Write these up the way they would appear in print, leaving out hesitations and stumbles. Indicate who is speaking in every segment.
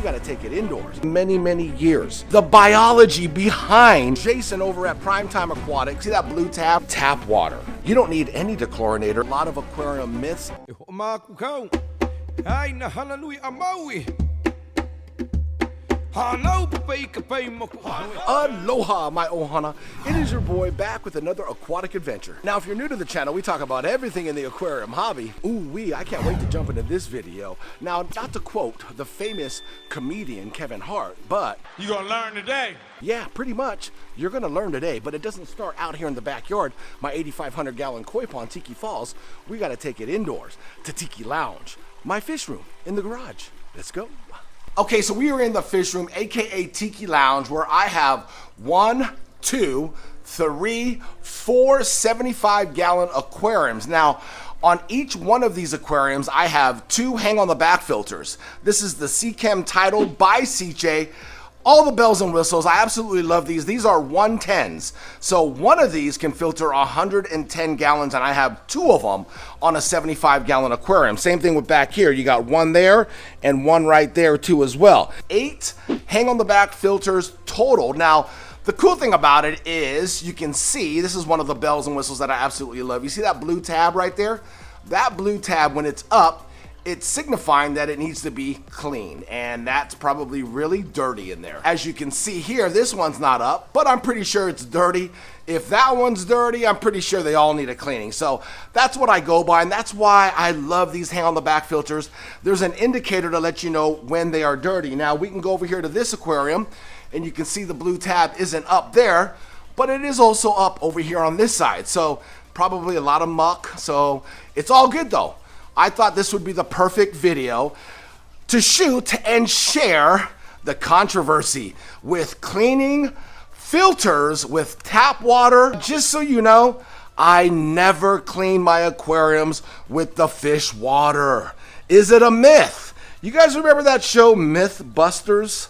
Speaker 1: gotta take it indoors. Many years. The biology behind Jason over at Primetime Aquatics. See that blue tab? Tap water. You don't need any dechlorinator. A lot of aquarium myths.
Speaker 2: Hana Hui A Maui.
Speaker 1: Aloha, my ohana. It is your boy back with another aquatic adventure. Now, if you're new to the channel, we talk about everything in the aquarium hobby. Ooh-wee, I can't wait to jump into this video. Now, not to quote the famous comedian Kevin Hart, but
Speaker 2: You gonna learn today.
Speaker 1: yeah, pretty much. You're gonna learn today, but it doesn't start out here in the backyard. My 8,500 gallon koi pond, Tiki Falls. We gotta take it indoors to Tiki Lounge, my fish room in the garage. Let's go. Okay, so we are in the fish room, AKA Tiki Lounge, where I have 1, 2, 3, 4 75 gallon aquariums. Now, on each one of these aquariums, I have 2 hang on the back filters. This is the SKIMMER Tidal by SICCE. All the bells and whistles, I absolutely love these. These are 110s. So one of these can filter 110 gallons, and I have 2 of them on a 75 gallon aquarium. Same thing with back here. You got 1 there and 1 right there too as well. 8 hang on the back filters total. Now, the cool thing about it is you can see, this is one of the bells and whistles that I absolutely love. You see that blue tab right there? That blue tab, when it's up, it's signifying that it needs to be clean, and that's probably really dirty in there. As you can see here, this one's not up, but I'm pretty sure it's dirty. If that one's dirty, I'm pretty sure they all need a cleaning. So that's what I go by, and that's why I love these hang on the back filters. There's an indicator to let you know when they are dirty. Now we can go over here to this aquarium, and you can see the blue tab isn't up there, but it is also up over here on this side. So probably a lot of muck, so it's all good though. I thought this would be the perfect video to shoot and share the controversy with cleaning filters with tap water. Just so you know, I never clean my aquariums with the fish water. Is it a myth? You guys remember that show Mythbusters?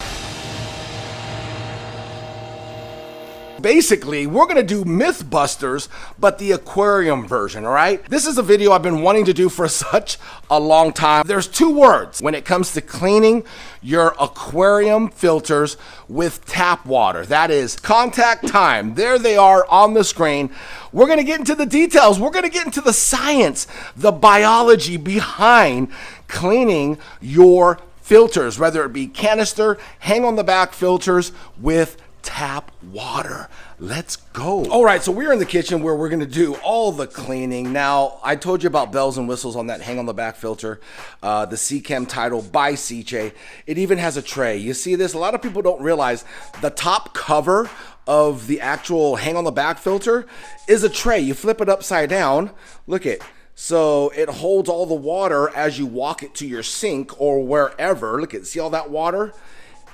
Speaker 1: Basically, we're gonna do Mythbusters, but the aquarium version, all right? This is a video I've been wanting to do for such a long time. There's 2 words when it comes to cleaning your aquarium filters with tap water. That is contact time. There they are on the screen. We're gonna get into the details. We're gonna get into the science, the biology behind cleaning your filters, whether it be canister, hang on the back filters with tap water. Let's go. All right, so we're in the kitchen where we're gonna do all the cleaning. Now, I told you about bells and whistles on that hang on the back filter, the SKIMMER Tidal by SICCE. It even has a tray. You see this? A lot of people don't realize the top cover of the actual hang on the back filter is a tray. You flip it upside down. Look at, so it holds all the water as you walk it to your sink or wherever. Look at, see all that water?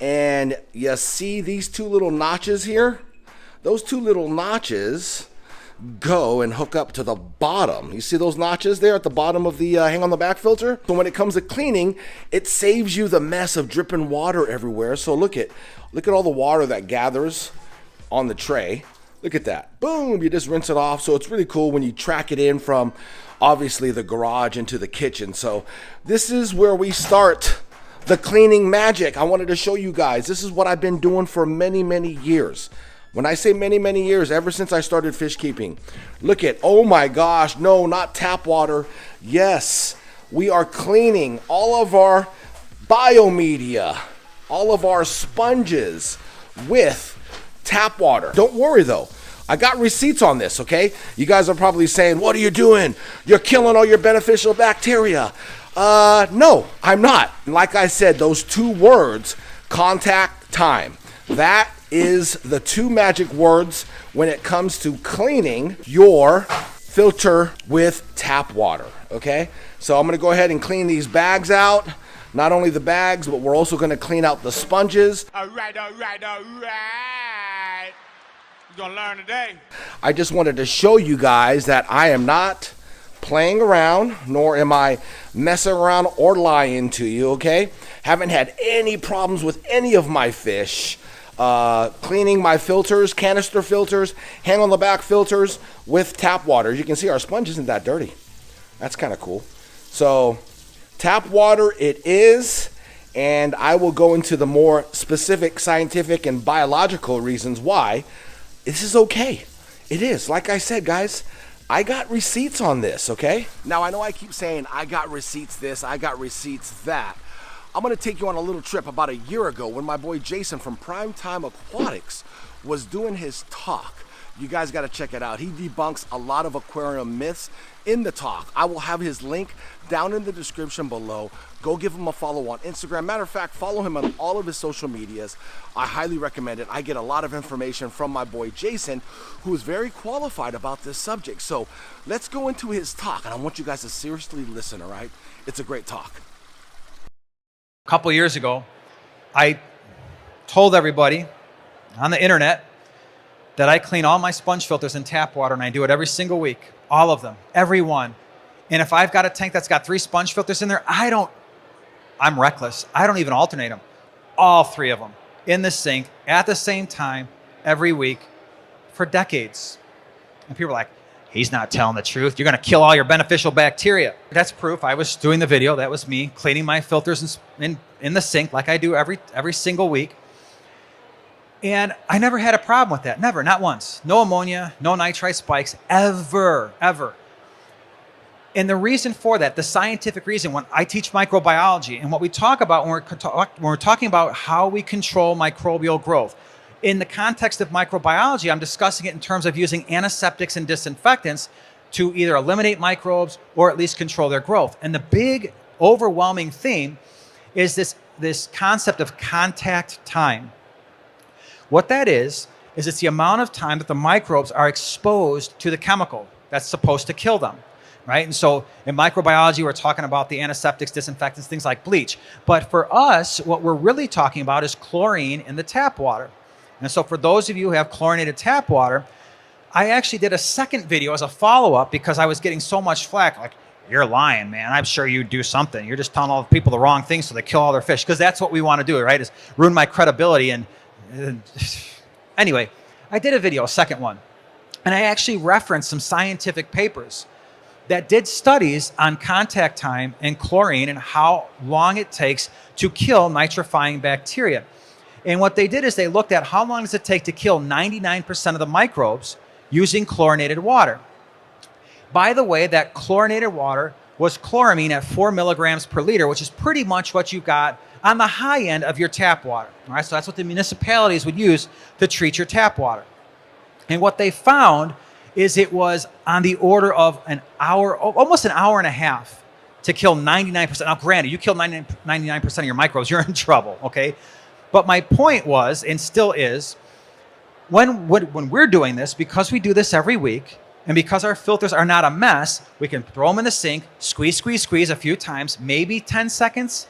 Speaker 1: And you see these 2 little notches here? Those 2 little notches go and hook up to the bottom. You see those notches there at the bottom of the hang on the back filter? So when it comes to cleaning, it saves you the mess of dripping water everywhere. So look at all the water that gathers on the tray. Look at that. Boom, you just rinse it off. So it's really cool when you track it in from obviously the garage into the kitchen. So this is where we start the cleaning magic. I wanted to show you guys. This is what I've been doing for many years. When I say many years, ever since I started fish keeping. Look at, oh my gosh, no, not tap water. Yes, we are cleaning all of our biomedia, all of our sponges with tap water. Don't worry though. I got receipts on this, okay? You guys are probably saying, what are you doing? You're killing all your beneficial bacteria. No, I'm not. Like I said, those 2 words, contact time, that is the 2 magic words when it comes to cleaning your filter with tap water, okay? So I'm gonna go ahead and clean these bags out. Not only the bags, but we're also gonna clean out the sponges.
Speaker 2: All right. You gonna learn today.
Speaker 1: I just wanted to show you guys that I am not playing around, nor am I messing around or lying to you, okay? Haven't had any problems with any of my fish. Cleaning my filters, canister filters, hang on the back filters with tap water. As you can see, our sponge isn't that dirty. That's kind of cool. So tap water it is, and I will go into the more specific scientific and biological reasons why this is okay. It is. Like I said, guys, I got receipts on this, okay? Now, I know I keep saying I got receipts this, I got receipts that. I'm gonna take you on a little trip about a year ago when my boy Jason from Primetime Aquatics was doing his talk. You guys gotta check it out. He debunks a lot of aquarium myths in the talk. I will have his link down in the description below. Go give him a follow on Instagram. Matter of fact, follow him on all of his social medias. I highly recommend it. I get a lot of information from my boy Jason, who is very qualified about this subject. So let's go into his talk, and I want you guys to seriously listen, all right? It's a great talk.
Speaker 3: A couple years ago, I told everybody on the internet that I clean all my sponge filters in tap water, and I do it every single week. All of them, every one. And if I've got a tank that's got 3 sponge filters in there, I'm reckless. I don't even alternate them. All 3 of them in the sink at the same time every week for decades. And people are like, he's not telling the truth. You're gonna kill all your beneficial bacteria. That's proof. I was doing the video. That was me cleaning my filters in the sink like I do every single week. And I never had a problem with that. Never, not once. No ammonia, no nitrite spikes, ever, ever. And the reason for that, the scientific reason, when I teach microbiology and what we talk about when we're talking about how we control microbial growth, in the context of microbiology, I'm discussing it in terms of using antiseptics and disinfectants to either eliminate microbes or at least control their growth. And the big overwhelming theme is this concept of contact time. What that is it's the amount of time that the microbes are exposed to the chemical that's supposed to kill them. Right? And so in microbiology, we're talking about the antiseptics, disinfectants, things like bleach. But for us, what we're really talking about is chlorine in the tap water. And so for those of you who have chlorinated tap water, I actually did a second video as a follow-up because I was getting so much flack, like, you're lying, man. I'm sure you do something. You're just telling all the people the wrong things so they kill all their fish. Because that's what we want to do, right? Is ruin my credibility. And anyway, I did a video, a second one. And I actually referenced some scientific papers that did studies on contact time and chlorine and how long it takes to kill nitrifying bacteria. And what they did is they looked at how long does it take to kill 99% of the microbes using chlorinated water. By the way, that chlorinated water was chloramine at 4 milligrams per liter, which is pretty much what you got on the high end of your tap water. All right, so that's what the municipalities would use to treat your tap water. And what they found is it was on the order of an hour, almost an hour and a half to kill 99%. Now, granted, you kill 99% of your microbes, you're in trouble, okay? But my point was, and still is, when we're doing this, because we do this every week, and because our filters are not a mess, we can throw them in the sink, squeeze, squeeze, squeeze a few times, maybe 10 seconds,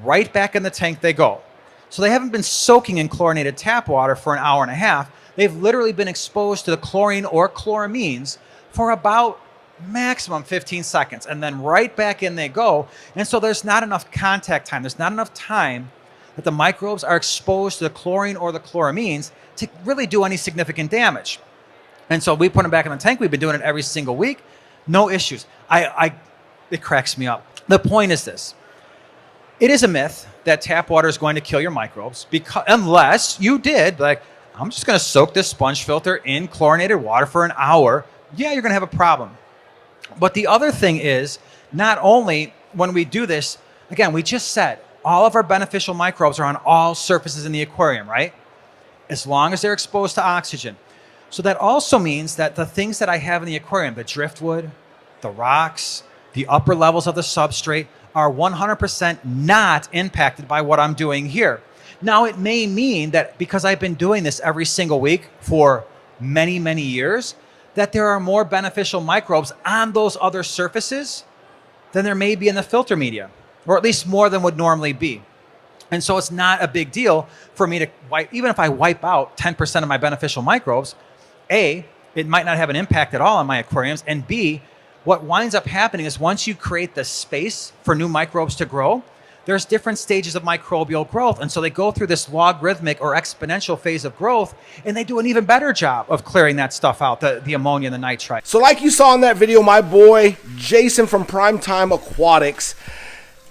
Speaker 3: right back in the tank they go. So they haven't been soaking in chlorinated tap water for an hour and a half. They've literally been exposed to the chlorine or chloramines for about maximum 15 seconds, and then right back in they go. And so there's not enough contact time. There's not enough time that the microbes are exposed to the chlorine or the chloramines to really do any significant damage. And so we put them back in the tank. We've been doing it every single week. No issues. It cracks me up. The point is this. It is a myth that tap water is going to kill your microbes unless you did, like, I'm just going to soak this sponge filter in chlorinated water for an hour. Yeah, you're going to have a problem. But the other thing is, not only when we do this, again, we just said all of our beneficial microbes are on all surfaces in the aquarium, right? As long as they're exposed to oxygen. So that also means that the things that I have in the aquarium, the driftwood, the rocks, the upper levels of the substrate, are 100% not impacted by what I'm doing here. Now, it may mean that because I've been doing this every single week for many, many years, that there are more beneficial microbes on those other surfaces than there may be in the filter media, or at least more than would normally be. And so it's not a big deal for me to wipe, even if I wipe out 10% of my beneficial microbes, A, it might not have an impact at all on my aquariums, and B, what winds up happening is once you create the space for new microbes to grow, there's different stages of microbial growth. And so they go through this logarithmic or exponential phase of growth, and they do an even better job of clearing that stuff out, the ammonia and the nitrite.
Speaker 1: So like you saw in that video, my boy Jason from Primetime Aquatics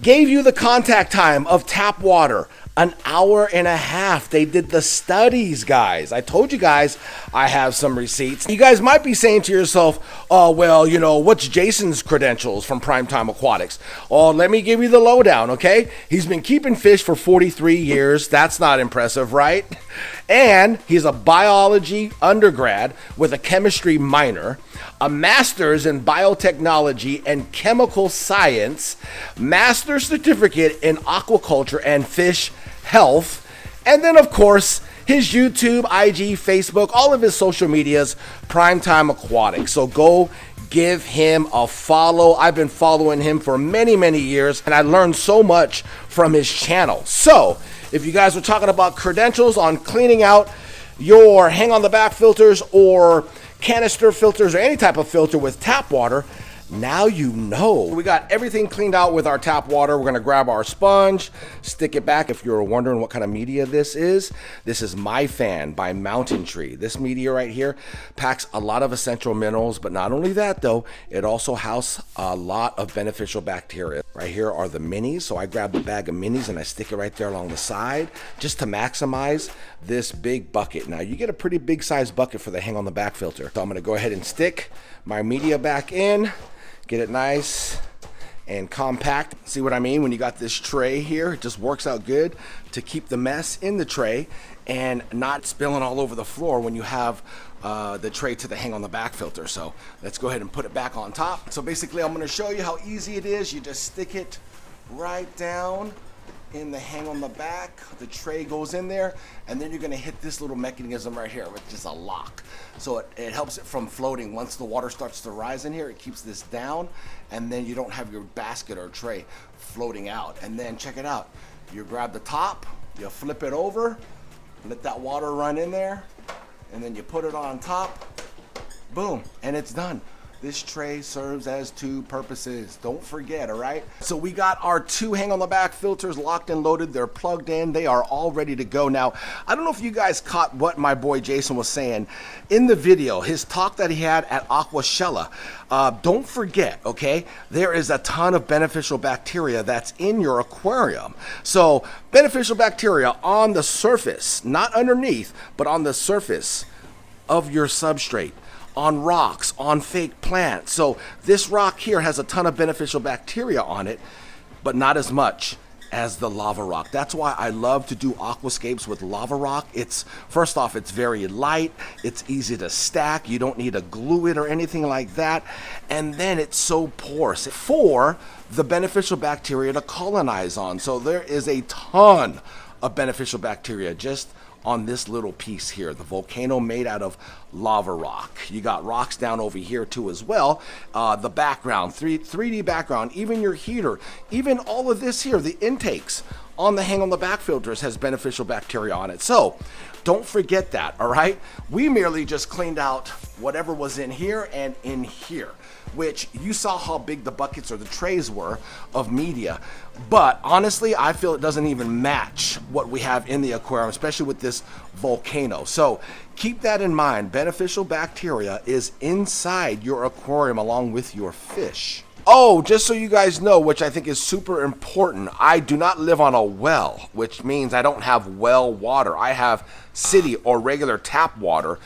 Speaker 1: Gave you the contact time of tap water, an hour and a half. They did the studies, guys. I told you guys I have some receipts. You guys might be saying to yourself, oh, well, you know, what's Jason's credentials from Primetime Aquatics? Oh, let me give you the lowdown, okay? He's been keeping fish for 43 years. That's not impressive, right? And he's a biology undergrad with a chemistry minor, a master's in biotechnology and chemical science, master's certificate in aquaculture and fish health, and then of course his YouTube, IG, Facebook, all of his social medias, Primetime Aquatics. So go give him a follow. I've been following him for many, many years, and I learned so much from his channel. So if you guys were talking about credentials on cleaning out your hang on the back filters or canister filters or any type of filter with tap water, now you know. We got everything cleaned out with our tap water. We're gonna grab our sponge, stick it back. If you're wondering what kind of media this is My Fan by Mountain Tree. This media right here packs a lot of essential minerals, but not only that though, it also houses a lot of beneficial bacteria. Right here are the minis. So I grab the bag of minis and I stick it right there along the side just to maximize this big bucket. Now you get a pretty big size bucket for the hang on the back filter. So I'm gonna go ahead and stick my media back in, get it nice and compact. See what I mean? When you got this tray here, it just works out good to keep the mess in the tray and not spilling all over the floor when you have the tray to the hang on the back filter. So let's go ahead and put it back on top. So basically I'm gonna show you how easy it is. You just stick it right down in the hang on the back. The tray goes in there, and then you're gonna hit this little mechanism right here, which is a lock. So it helps it from floating. Once the water starts to rise in here, it keeps this down, and then you don't have your basket or tray floating out. And then check it out. You grab the top, you flip it over, let that water run in there, and then you put it on top, boom, and it's done. This tray serves as two purposes. Don't forget, all right? So we got our two hang on the back filters locked and loaded. They're plugged in. They are all ready to go. Now, I don't know if you guys caught what my boy Jason was saying in the video, his talk that he had at Aquashella. Don't forget, okay? There is a ton of beneficial bacteria that's in your aquarium. So beneficial bacteria on the surface, not underneath, but on the surface of your substrate, on rocks, on fake plants. So this rock here has a ton of beneficial bacteria on it, but not as much as the lava rock. That's why I love to do aquascapes with lava rock. It's, first off, it's very light, it's easy to stack, you don't need to glue it or anything like that, and then it's so porous for the beneficial bacteria to colonize on. So there is a ton of beneficial bacteria just on this little piece here, the volcano made out of lava rock. You got rocks down over here too as well. The background, 3D background, even your heater, even all of this here, the intakes on the hang on the back filters has beneficial bacteria on it. So don't forget that, all right? We merely just cleaned out whatever was in here and in here, which you saw how big the buckets or the trays were of media. But honestly, I feel it doesn't even match what we have in the aquarium, especially with this volcano. So keep that in mind. Beneficial bacteria is inside your aquarium along with your fish. Oh, just so you guys know, which I think is super important, I do not live on a well, which means I don't have well water. I have city or regular tap water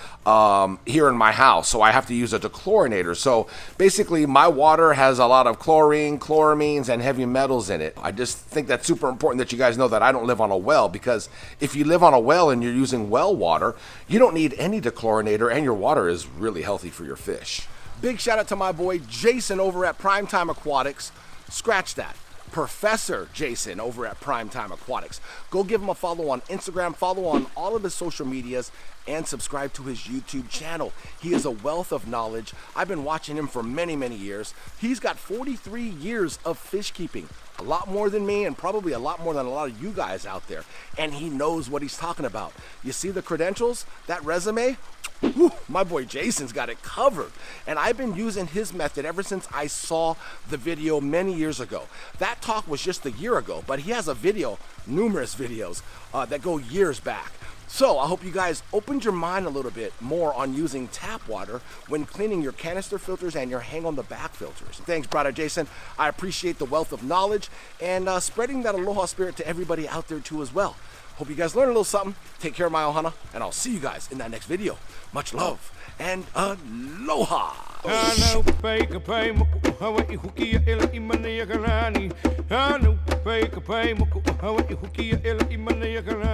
Speaker 1: here in my house, so I have to use a dechlorinator. So basically my water has a lot of chlorine, chloramines, and heavy metals in it. I just think that's super important that you guys know that I don't live on a well, because if you live on a well and you're using well water, you don't need any dechlorinator, and your water is really healthy for your fish. Big shout out to my boy Jason over at Primetime Aquatics. Scratch that. Professor Jason over at Primetime Aquatics. Go give him a follow on Instagram, follow on all of his social medias, and subscribe to his YouTube channel. He is a wealth of knowledge. I've been watching him for many, many years. He's got 43 years of fish keeping. A lot more than me, and probably a lot more than a lot of you guys out there. And he knows what he's talking about. You see the credentials, that resume? Whew, my boy Jason's got it covered. And I've been using his method ever since I saw the video many years ago. That talk was just a year ago, but he has a video, numerous videos that go years back. So I hope you guys opened your mind a little bit more on using tap water when cleaning your canister filters and your hang on the back filters. Thanks, brother Jason. I appreciate the wealth of knowledge and spreading that aloha spirit to everybody out there too as well. Hope you guys learned a little something. Take care of my ohana, and I'll see you guys in that next video. Much love and aloha.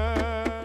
Speaker 2: Hana